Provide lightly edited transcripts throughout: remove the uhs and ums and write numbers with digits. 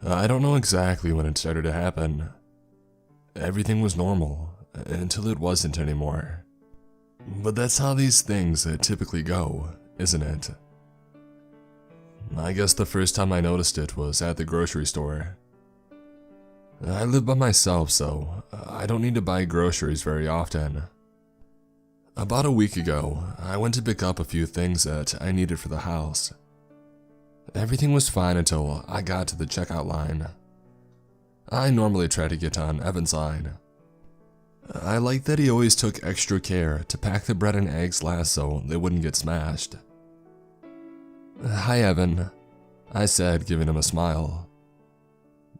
I don't know exactly when it started to happen. Everything was normal until it wasn't anymore. But that's how these things typically go, isn't it? I guess the first time I noticed it was at the grocery store. I live by myself, so I don't need to buy groceries very often. About a week ago, I went to pick up a few things that I needed for the house. Everything was fine until I got to the checkout line. I normally try to get on Evan's line. I like that he always took extra care to pack the bread and eggs last so they wouldn't get smashed. "Hi, Evan," I said, giving him a smile.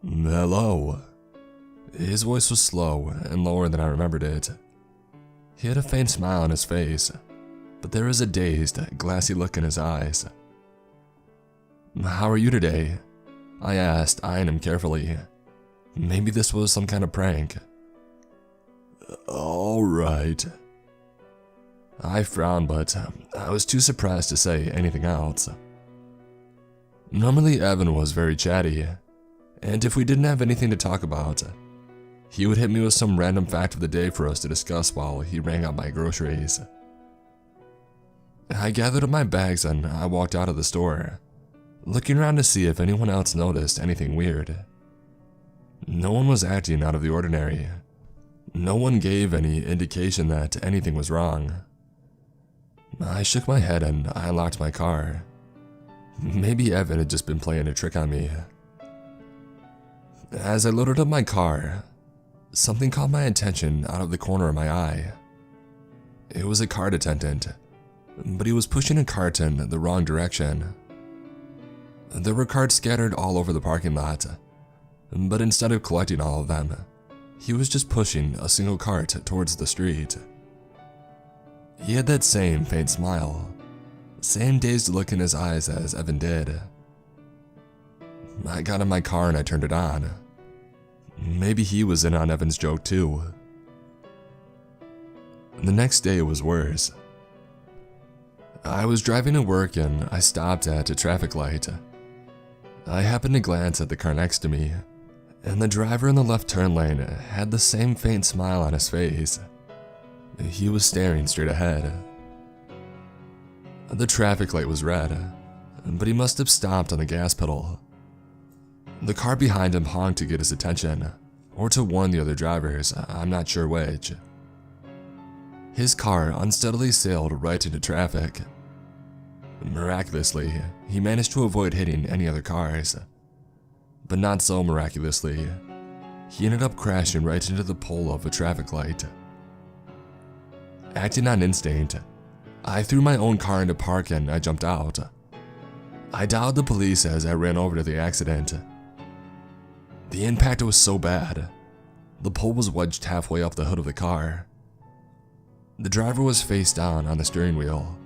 "Hello." His voice was slow and lower than I remembered it. He had a faint smile on his face, but there was a dazed, glassy look in his eyes. "How are you today?" I asked, eyeing him carefully. Maybe this was some kind of prank. "All right." I frowned, but I was too surprised to say anything else. Normally, Evan was very chatty, and if we didn't have anything to talk about, he would hit me with some random fact of the day for us to discuss while he rang out my groceries. I gathered up my bags and I walked out of the store, looking around to see if anyone else noticed anything weird. No one was acting out of the ordinary. No one gave any indication that anything was wrong. I shook my head and I locked my car. Maybe Evan had just been playing a trick on me. As I loaded up my car, something caught my attention out of the corner of my eye. It was a cart attendant, but he was pushing a carton the wrong direction. There were carts scattered all over the parking lot, but instead of collecting all of them, he was just pushing a single cart towards the street. He had that same faint smile, same dazed look in his eyes as Evan did. I got in my car and I turned it on. Maybe he was in on Evan's joke too. The next day was worse. I was driving to work and I stopped at a traffic light. I happened to glance at the car next to me, and the driver in the left turn lane had the same faint smile on his face. He was staring straight ahead. The traffic light was red, but he must have stopped on the gas pedal. The car behind him honked to get his attention, or to warn the other drivers, I'm not sure which. His car unsteadily sailed right into traffic. Miraculously, he managed to avoid hitting any other cars. But not so miraculously, he ended up crashing right into the pole of a traffic light. Acting on instinct, I threw my own car into park and I jumped out. I dialed the police as I ran over to the accident. The impact was so bad, the pole was wedged halfway up the hood of the car. The driver was face down on the steering wheel.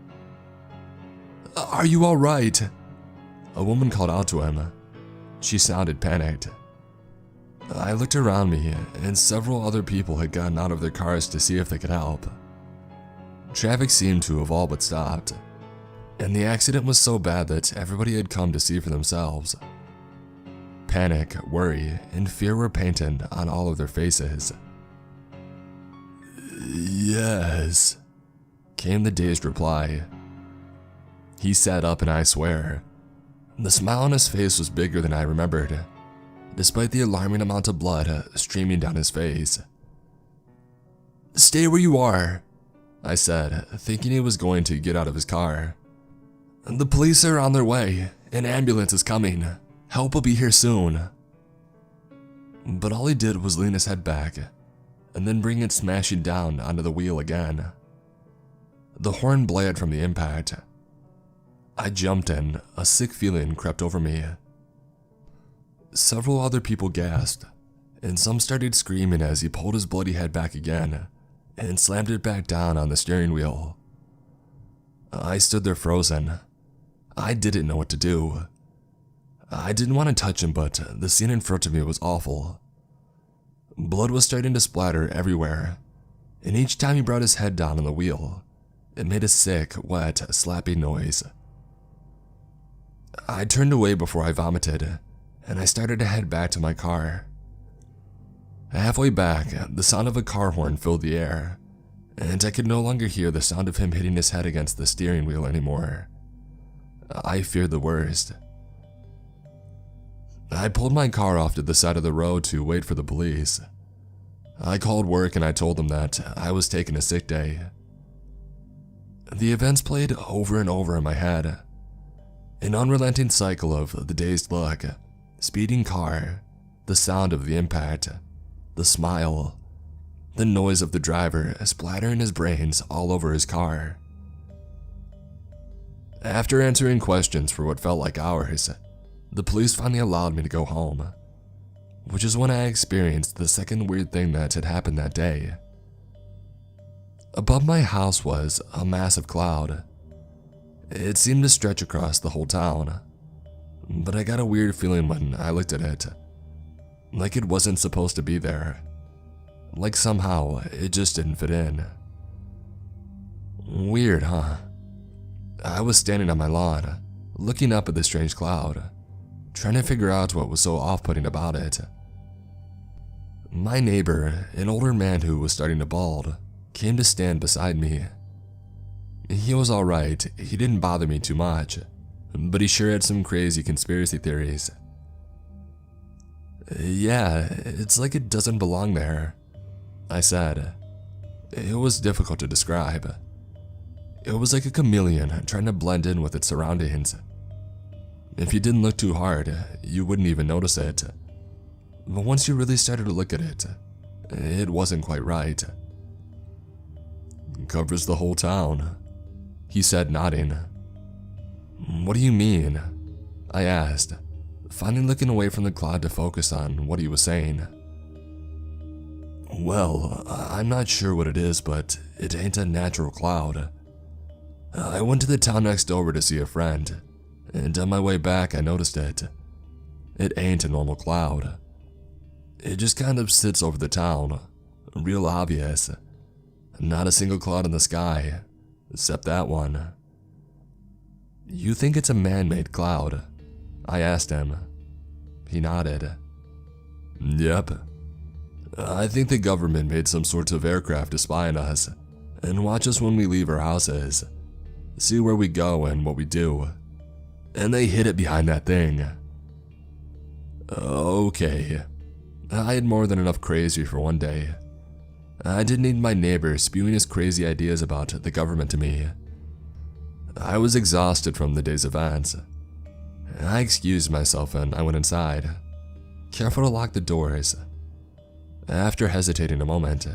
"Are you all right?" A woman called out to him. She sounded panicked. I looked around me, and several other people had gotten out of their cars to see if they could help. Traffic seemed to have all but stopped, and the accident was so bad that everybody had come to see for themselves. Panic, worry, and fear were painted on all of their faces. "Yes," came the dazed reply. He sat up and I swear, the smile on his face was bigger than I remembered, despite the alarming amount of blood streaming down his face. "Stay where you are," I said, thinking he was going to get out of his car. "The police are on their way. An ambulance is coming. Help will be here soon." But all he did was lean his head back, and then bring it smashing down onto the wheel again. The horn blared from the impact. I jumped and a sick feeling crept over me. Several other people gasped, and some started screaming as he pulled his bloody head back again and slammed it back down on the steering wheel. I stood there frozen. I didn't know what to do. I didn't want to touch him, but the scene in front of me was awful. Blood was starting to splatter everywhere, and each time he brought his head down on the wheel, it made a sick, wet, slapping noise. I turned away before I vomited, and I started to head back to my car. Halfway back, the sound of a car horn filled the air, and I could no longer hear the sound of him hitting his head against the steering wheel anymore. I feared the worst. I pulled my car off to the side of the road to wait for the police. I called work and I told them that I was taking a sick day. The events played over and over in my head. An unrelenting cycle of the dazed look, speeding car, the sound of the impact, the smile, the noise of the driver splattering his brains all over his car. After answering questions for what felt like hours, the police finally allowed me to go home, which is when I experienced the second weird thing that had happened that day. Above my house was a massive cloud. It seemed to stretch across the whole town, but I got a weird feeling when I looked at it, like it wasn't supposed to be there, like somehow it just didn't fit in. Weird, huh? I was standing on my lawn, looking up at the strange cloud, trying to figure out what was so off-putting about it. My neighbor, an older man who was starting to bald, came to stand beside me. He was alright, he didn't bother me too much, but he sure had some crazy conspiracy theories. Yeah, it's like it doesn't belong there, I said. It was difficult to describe. It was like a chameleon trying to blend in with its surroundings. If you didn't look too hard, you wouldn't even notice it. But once you really started to look at it, it wasn't quite right. It covers the whole town, he said, nodding. What do you mean? I asked, finally looking away from the cloud to focus on what he was saying. Well, I'm not sure what it is, but it ain't a natural cloud. I went to the town next door to see a friend, and on my way back I noticed it. It ain't a normal cloud. It just kind of sits over the town, real obvious. Not a single cloud in the sky, except that one. You think it's a man-made cloud? I asked him. He nodded. Yep. I think the government made some sort of aircraft to spy on us and watch us when we leave our houses, see where we go and what we do, and they hid it behind that thing. Okay. I had more than enough crazy for one day. I didn't need my neighbor spewing his crazy ideas about the government to me. I was exhausted from the day's events. I excused myself and I went inside, careful to lock the doors. After hesitating a moment,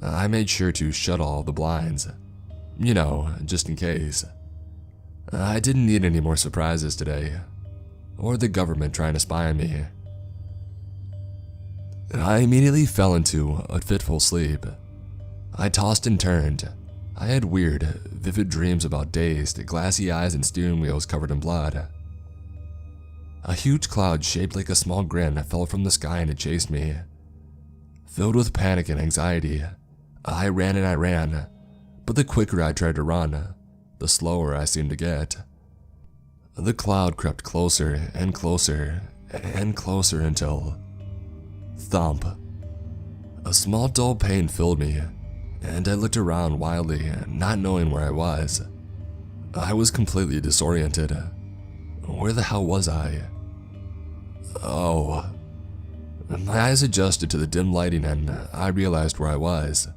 I made sure to shut all the blinds, you know, just in case. I didn't need any more surprises today, or the government trying to spy on me. I immediately fell into a fitful sleep. I tossed and turned. I had weird, vivid dreams about dazed, glassy eyes and steering wheels covered in blood. A huge cloud shaped like a small grin fell from the sky and it chased me. Filled with panic and anxiety, I ran and I ran, but the quicker I tried to run, the slower I seemed to get. The cloud crept closer and closer and closer until... thump. A small dull pain filled me, and I looked around wildly, not knowing where I was. I was completely disoriented. Where the hell was I? Oh. My eyes adjusted to the dim lighting and I realized where I was.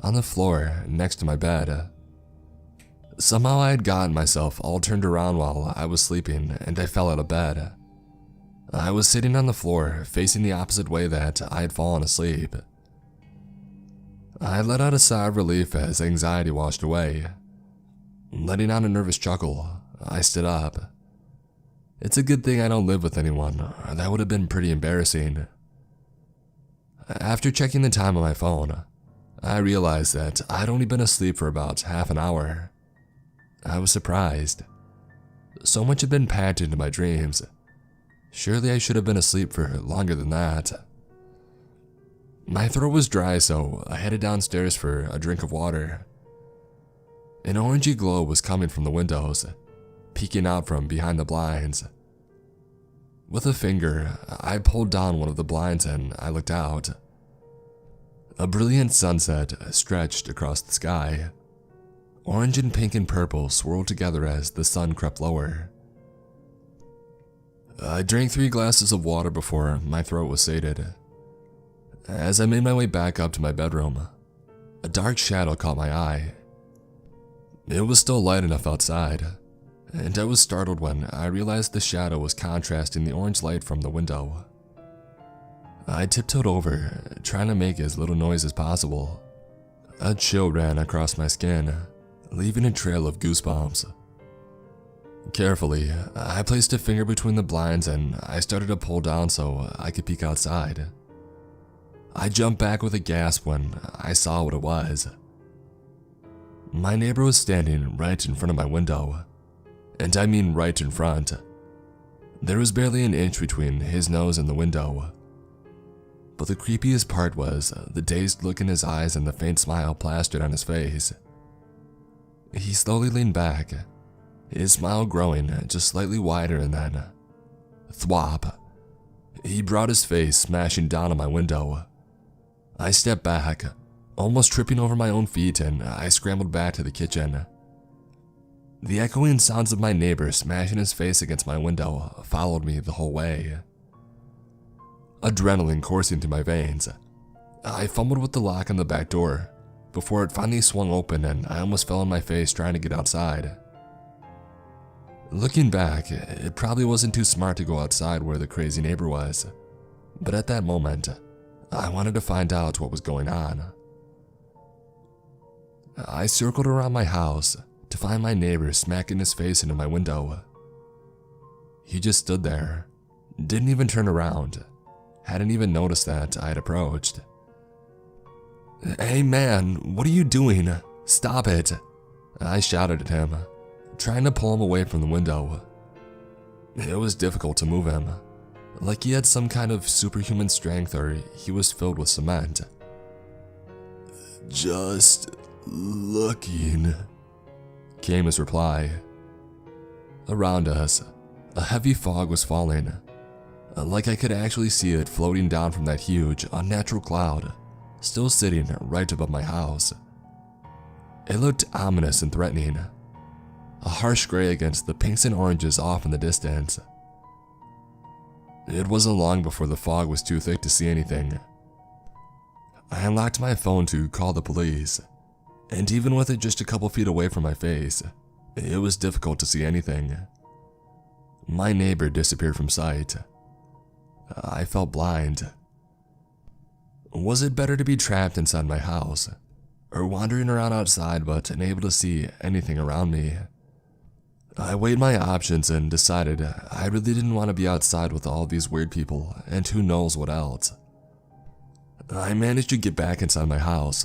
On the floor, next to my bed. Somehow I had gotten myself all turned around while I was sleeping and I fell out of bed. I was sitting on the floor, facing the opposite way that I had fallen asleep. I let out a sigh of relief as anxiety washed away. Letting out a nervous chuckle, I stood up. It's a good thing I don't live with anyone, that would have been pretty embarrassing. After checking the time on my phone, I realized that I'd only been asleep for about half an hour. I was surprised. So much had been packed into my dreams. Surely I should have been asleep for longer than that. My throat was dry, so I headed downstairs for a drink of water. An orangey glow was coming from the windows, peeking out from behind the blinds. With a finger, I pulled down one of the blinds and I looked out. A brilliant sunset stretched across the sky. Orange and pink and purple swirled together as the sun crept lower. I drank 3 glasses of water before my throat was sated. As I made my way back up to my bedroom, a dark shadow caught my eye. It was still light enough outside, and I was startled when I realized the shadow was contrasting the orange light from the window. I tiptoed over, trying to make as little noise as possible. A chill ran across my skin, leaving a trail of goosebumps. Carefully, I placed a finger between the blinds and I started to pull down so I could peek outside. I jumped back with a gasp when I saw what it was. My neighbor was standing right in front of my window, and I mean right in front. There was barely an inch between his nose and the window. But the creepiest part was the dazed look in his eyes and the faint smile plastered on his face. He slowly leaned back, his smile growing just slightly wider, and then, thwop, he brought his face smashing down on my window. I stepped back, almost tripping over my own feet, and I scrambled back to the kitchen. The echoing sounds of my neighbor smashing his face against my window followed me the whole way. Adrenaline coursing through my veins, I fumbled with the lock on the back door before it finally swung open and I almost fell on my face trying to get outside. Looking back, it probably wasn't too smart to go outside where the crazy neighbor was, but at that moment, I wanted to find out what was going on. I circled around my house to find my neighbor smacking his face into my window. He just stood there, didn't even turn around, hadn't even noticed that I had approached. "Hey man, what are you doing? Stop it!" I shouted at him, trying to pull him away from the window. It was difficult to move him, like he had some kind of superhuman strength or he was filled with cement. "Just looking," came his reply. Around us, a heavy fog was falling, like I could actually see it floating down from that huge, unnatural cloud, still sitting right above my house. It looked ominous and threatening, a harsh gray against the pinks and oranges off in the distance. It wasn't long before the fog was too thick to see anything. I unlocked my phone to call the police, and even with it just a couple feet away from my face, it was difficult to see anything. My neighbor disappeared from sight. I felt blind. Was it better to be trapped inside my house, or wandering around outside but unable to see anything around me? I weighed my options and decided I really didn't want to be outside with all these weird people and who knows what else. I managed to get back inside my house.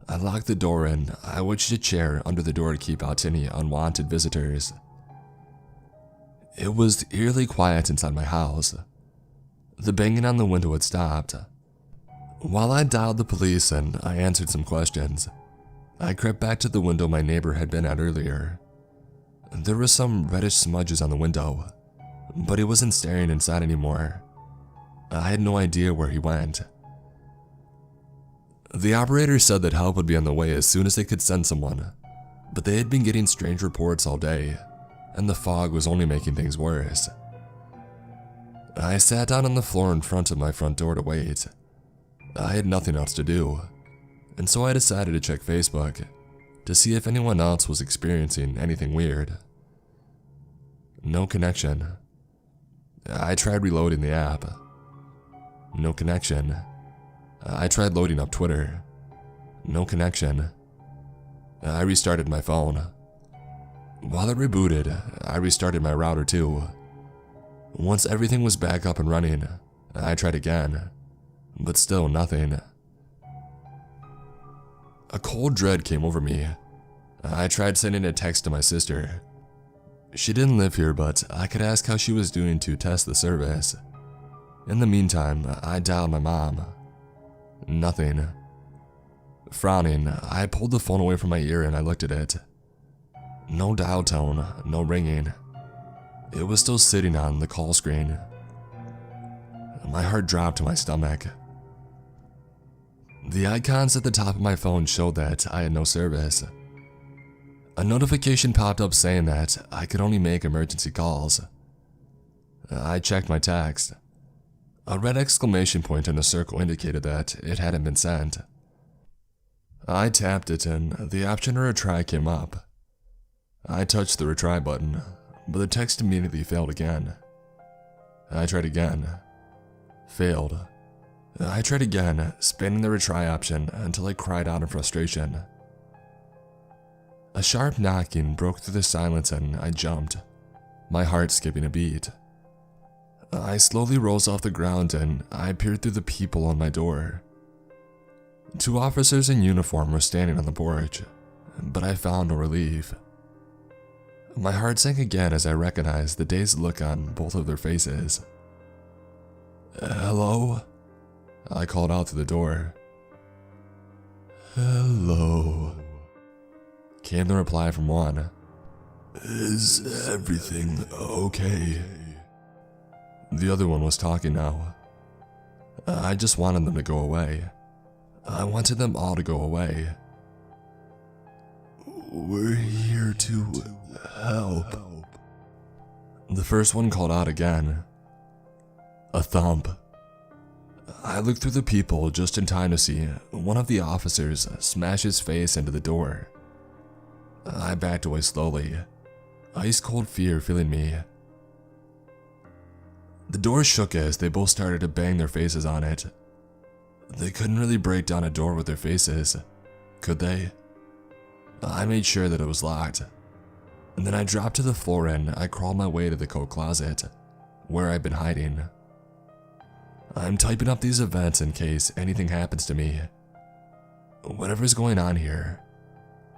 I locked the door and I wedged a chair under the door to keep out any unwanted visitors. It was eerily quiet inside my house. The banging on the window had stopped. While I dialed the police and I answered some questions, I crept back to the window my neighbor had been at earlier. There were some reddish smudges on the window, but he wasn't staring inside anymore. I had no idea where he went. The operator said that help would be on the way as soon as they could send someone, but they had been getting strange reports all day, and the fog was only making things worse. I sat down on the floor in front of my front door to wait. I had nothing else to do, and so I decided to check Facebook to see if anyone else was experiencing anything weird. No connection. I tried reloading the app. No connection. I tried loading up Twitter. No connection. I restarted my phone. While it rebooted, I restarted my router too. Once everything was back up and running, I tried again, but still nothing. A cold dread came over me. I tried sending a text to my sister. She didn't live here, but I could ask how she was doing to test the service. In the meantime, I dialed my mom. Nothing. Frowning, I pulled the phone away from my ear and I looked at it. No dial tone, no ringing. It was still sitting on the call screen. My heart dropped to my stomach. The icons at the top of my phone showed that I had no service. A notification popped up saying that I could only make emergency calls. I checked my text. A red exclamation point in a circle indicated that it hadn't been sent. I tapped it and the option to retry came up. I touched the retry button, but the text immediately failed again. I tried again. Failed. I tried again, spinning the retry option until I cried out in frustration. A sharp knocking broke through the silence and I jumped, my heart skipping a beat. I slowly rose off the ground and I peered through the peephole on my door. 2 officers in uniform were standing on the porch, but I found no relief. My heart sank again as I recognized the dazed look on both of their faces. "Hello?" I called out through the door. "Hello," came the reply from one. "Is everything okay?" The other one was talking now. I just wanted them to go away. I wanted them all to go away. "We're here to help." The first one called out again. A thump. I looked through the peephole just in time to see one of the officers smash his face into the door. I backed away slowly, ice-cold fear filling me. The door shook as they both started to bang their faces on it. They couldn't really break down a door with their faces, could they? I made sure that it was locked, and then I dropped to the floor and I crawled my way to the coat closet, where I'd been hiding. I'm typing up these events in case anything happens to me. Whatever's going on here,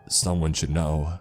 someone should know.